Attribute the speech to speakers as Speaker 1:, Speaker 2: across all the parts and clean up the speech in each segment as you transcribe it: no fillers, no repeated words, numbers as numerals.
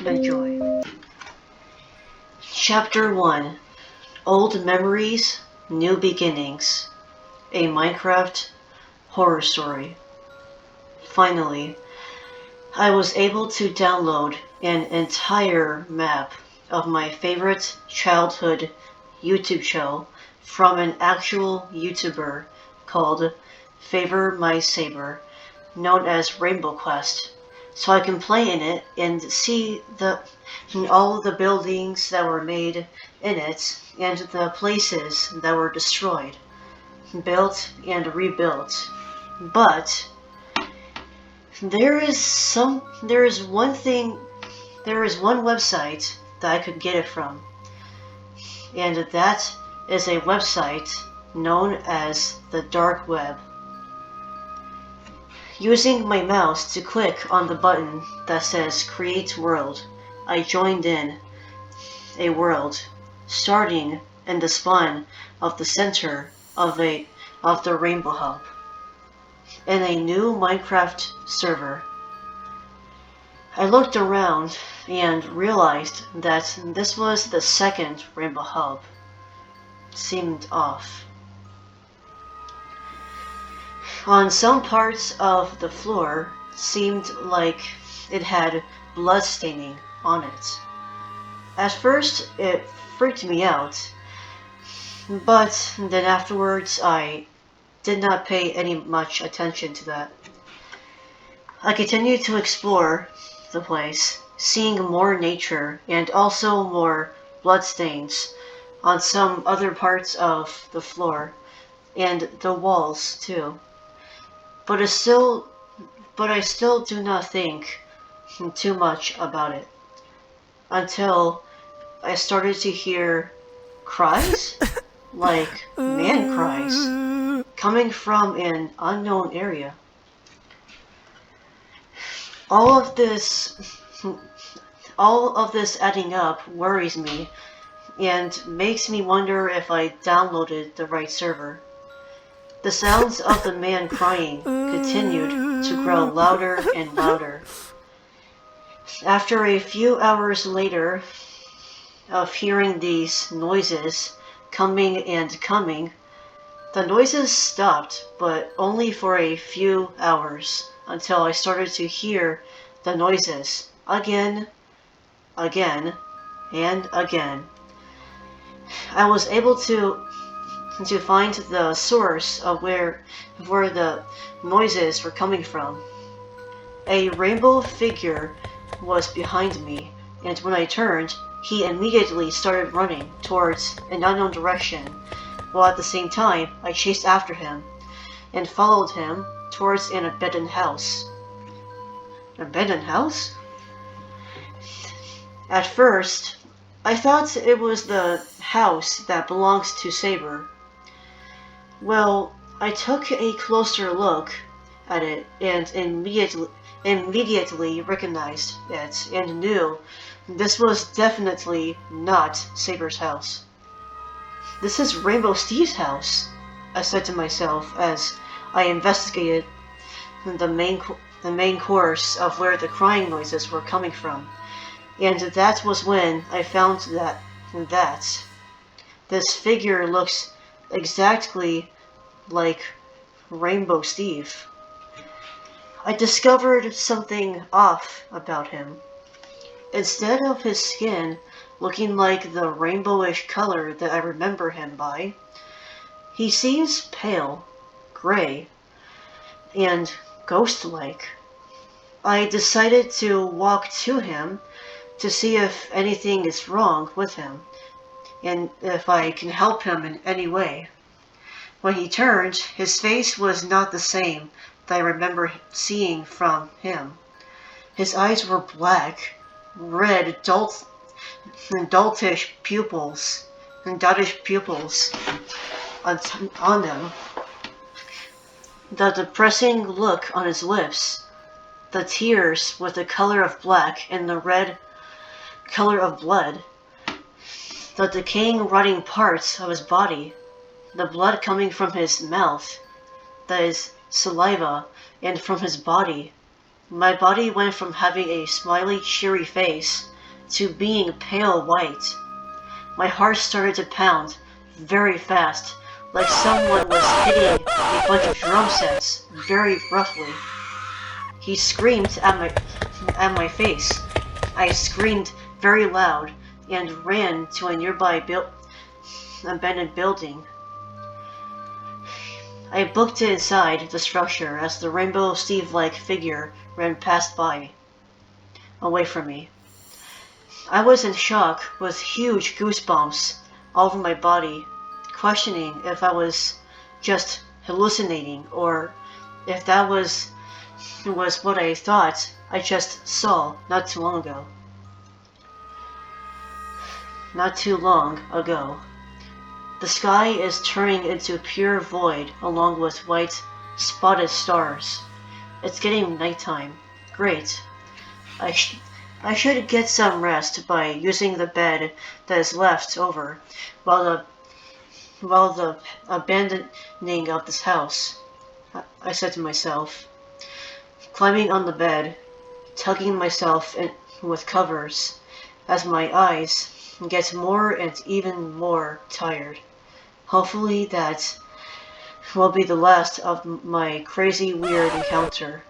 Speaker 1: Enjoy. Chapter 1: Old Memories, New Beginnings. A Minecraft horror story. Finally, I was able to download an entire map of my favorite childhood YouTube show from an actual YouTuber called Favor My Saber, known as Rainbow Quest, so I can play in it and see all the buildings that were made in it and the places that were destroyed, built and rebuilt. But there is one website that I could get it from, and that is a website known as the Dark Web. Using my mouse to click on the button that says Create World, I joined in a world, starting in the spawn of the center of the Rainbow Hub, in a new Minecraft server. I looked around and realized that this was the second Rainbow Hub. Seemed off. On some parts of the floor seemed like it had blood staining on it. At first it freaked me out, but then afterwards I did not pay any much attention to that. I continued to explore the place, seeing more nature and also more bloodstains on some other parts of the floor and the walls too. But I still do not think too much about it until I started to hear cries, like man cries, coming from an unknown area. All of this adding up worries me and makes me wonder if I downloaded the right server. The sounds of the man crying continued to grow louder and louder. After a few hours later of hearing these noises coming and coming, the noises stopped, but only for a few hours, until I started to hear the noises again, and again. I was able to find the source of where the noises were coming from. A rainbow figure was behind me, and when I turned, he immediately started running towards an unknown direction, while at the same time I chased after him and followed him towards an abandoned house. Abandoned house? At first, I thought it was the house that belongs to Saber. Well, I took a closer look at it and immediately recognized it and knew this was definitely not Saber's house. This is Rainbow Steve's house, I said to myself as I investigated the main course of where the crying noises were coming from. And that was when I found that this figure looks exactly like Rainbow Steve. I discovered something off about him. Instead of his skin looking like the rainbowish color that I remember him by, he seems pale, gray, and ghost-like. I decided to walk to him to see if anything is wrong with him, and if I can help him in any way. When he turned, his face was not the same that I remember seeing from him. His eyes were black, red, doltish pupils on them. The depressing look on his lips, the tears with the color of black and the red color of blood, the decaying, rotting parts of his body, the blood coming from his mouth, that is, saliva, and from his body. My body went from having a smiley, cheery face to being pale white. My heart started to pound very fast, like someone was hitting a bunch of drum sets very roughly. He screamed at my face. I screamed very loud and ran to a nearby abandoned building. I booked it inside the structure as the Rainbow Steve-like figure ran past by, away from me. I was in shock with huge goosebumps all over my body, questioning if I was just hallucinating or if that was what I thought I just saw not too long ago. Not too long ago. The sky is turning into pure void along with white, spotted stars. It's getting nighttime. Great. I should get some rest by using the bed that is left over while the abandoning of this house, I said to myself, climbing on the bed, tugging myself in with covers as my eyes get more and even more tired. Hopefully that will be the last of my crazy weird encounter.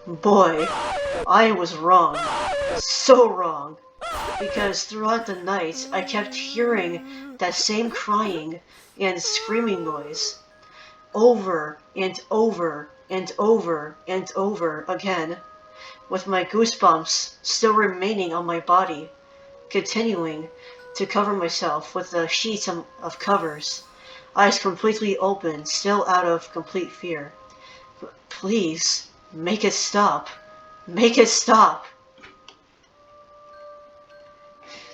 Speaker 1: Boy, I was wrong. So wrong. Because throughout the night I kept hearing that same crying and screaming noise. Over and over and over and over again, with my goosebumps still remaining on my body, continuing to cover myself with a sheet of covers, eyes completely open, still out of complete fear. Please, make it stop. Make it stop.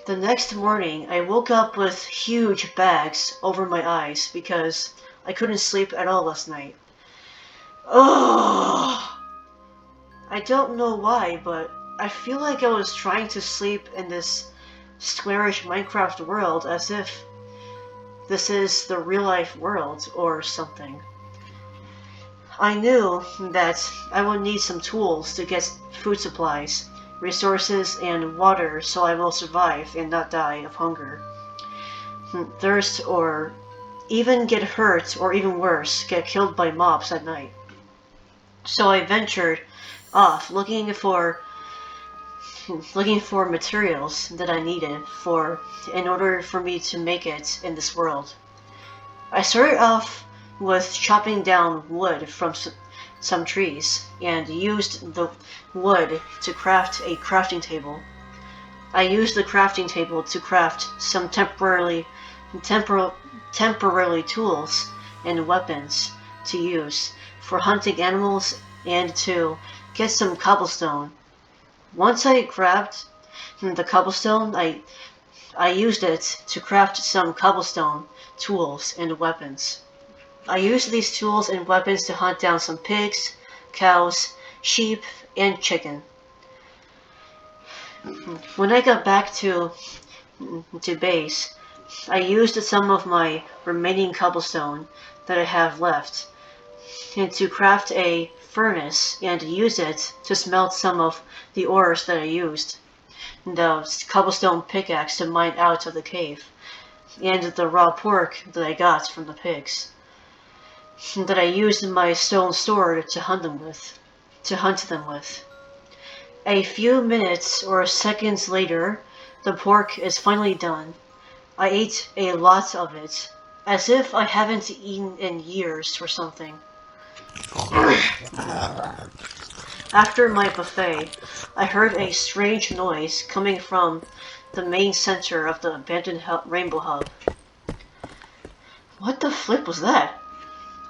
Speaker 1: The next morning, I woke up with huge bags over my eyes because I couldn't sleep at all last night. Ugh! I don't know why, but I feel like I was trying to sleep in this squarish Minecraft world as if this is the real-life world or something. I knew that I would need some tools to get food supplies, resources, and water so I will survive and not die of hunger, thirst, or even get hurt, or even worse, get killed by mobs at night. So I ventured off looking for materials that I needed in order for me to make it in this world. I started off with chopping down wood from some trees and used the wood to craft a crafting table. I used the crafting table to craft some temporarily tools and weapons to use for hunting animals and to get some cobblestone. Once I grabbed the cobblestone, I used it to craft some cobblestone tools and weapons. I used these tools and weapons to hunt down some pigs, cows, sheep, and chicken. When I got back to base, I used some of my remaining cobblestone that I have left and to craft a furnace and use it to smelt some of the ores that I used, the cobblestone pickaxe to mine out of the cave, and the raw pork that I got from the pigs, that I used my stone sword to hunt them with. A few minutes or seconds later, the pork is finally done. I ate a lot of it, as if I haven't eaten in years or something. After my buffet, I heard a strange noise coming from the main center of the abandoned Rainbow Hub. What the flip was that?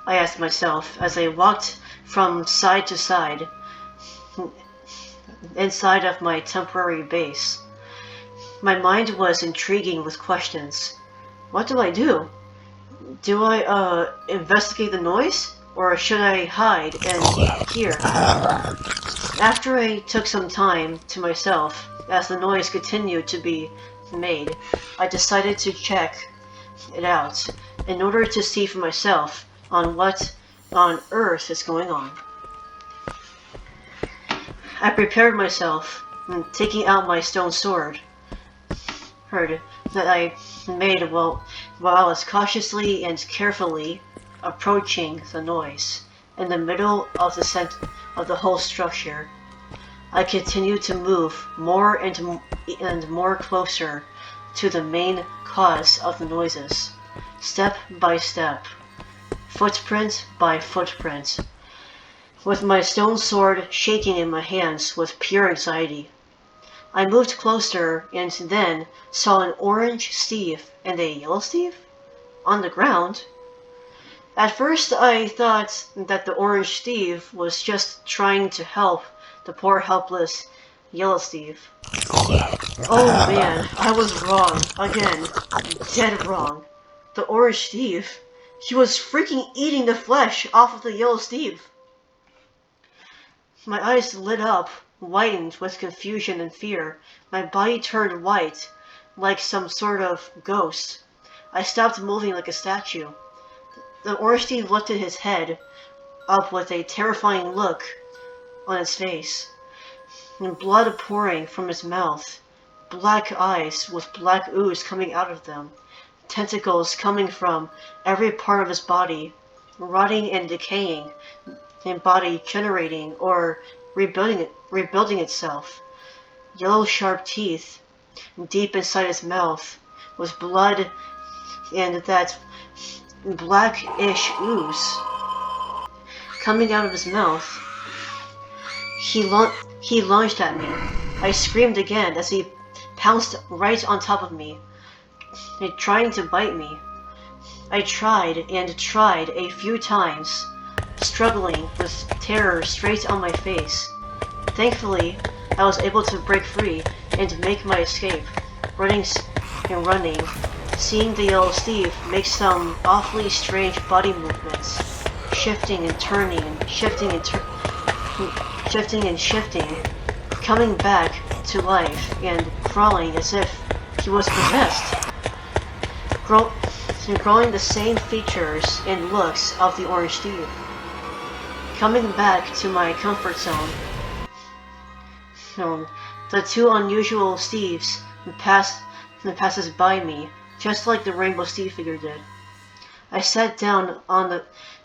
Speaker 1: I asked myself as I walked from side to side inside of my temporary base. My mind was intriguing with questions. What do I do? Do I investigate the noise? Or should I hide and hear? After I took some time to myself, as the noise continued to be made, I decided to check it out in order to see for myself on what on earth is going on. I prepared myself, taking out my stone sword, heard that I made while I was cautiously and carefully approaching the noise. In the middle of the whole structure, I continued to move more and more closer to the main cause of the noises, step by step, footprint by footprint, with my stone sword shaking in my hands with pure anxiety. I moved closer and then saw an orange Steve and a yellow Steve on the ground. At first I thought that the orange Steve was just trying to help the poor helpless yellow Steve. Oh man, I was wrong. Again. Dead wrong. The orange Steve, he was freaking eating the flesh off of the yellow Steve. My eyes lit up, whitened with confusion and fear. My body turned white, like some sort of ghost. I stopped moving like a statue. The orange Steve lifted his head up with a terrifying look on his face, and blood pouring from his mouth, black eyes with black ooze coming out of them, tentacles coming from every part of his body, rotting and decaying, and body generating or rebuilding itself. Yellow sharp teeth deep inside his mouth, with blood and that blackish ooze coming out of his mouth. He lunged at me. I screamed again as he pounced right on top of me, trying to bite me. I tried and tried a few times, struggling with terror straight on my face. Thankfully, I was able to break free and make my escape, running, seeing the yellow Steve make some awfully strange body movements, shifting and turning and shifting and shifting, coming back to life and crawling as if he was possessed, growing the same features and looks of the orange Steve. Coming back to my comfort zone, the two unusual Steves passes by me, just like the rainbow Steve figure did. I sat down on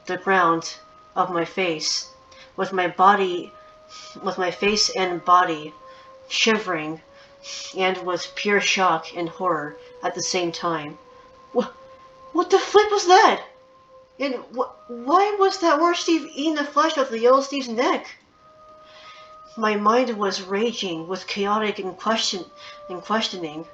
Speaker 1: the ground of my face, with my face and body shivering, and with pure shock and horror at the same time. What the flip was that? And why was that orange Steve eating the flesh off the yellow Steve's neck? My mind was raging with chaotic and questioning.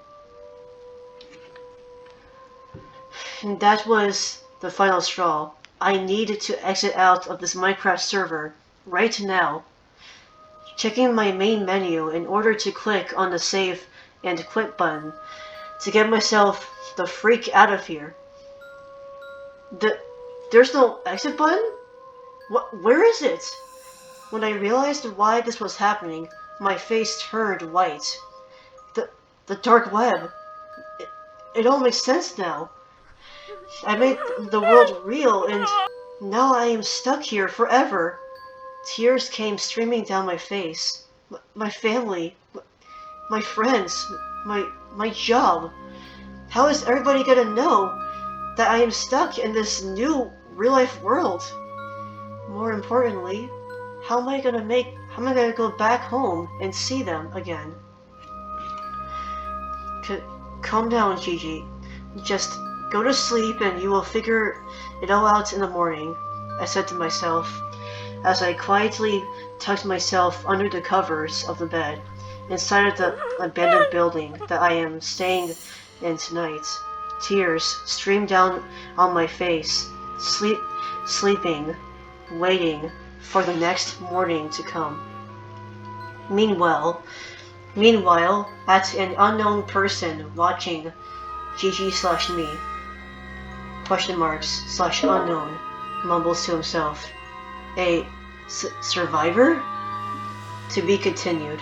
Speaker 1: And that was the final straw. I needed to exit out of this Minecraft server right now. Checking my main menu in order to click on the save and quit button to get myself the freak out of here. There's no exit button? Where is it? When I realized why this was happening, my face turned white. The dark web. It all makes sense now. I made the world real, and now I am stuck here forever. Tears came streaming down my face. My family, my friends, my job. How is everybody gonna know that I am stuck in this new real-life world? More importantly, how am I gonna go back home and see them again? Calm down, Gigi. Just go to sleep and you will figure it all out in the morning, I said to myself, as I quietly tucked myself under the covers of the bed inside of the abandoned building that I am staying in tonight. Tears streamed down on my face, sleeping, waiting for the next morning to come. Meanwhile, at an unknown person watching Gigi/me, !/unknown, mumbles to himself, a survivor? To be continued.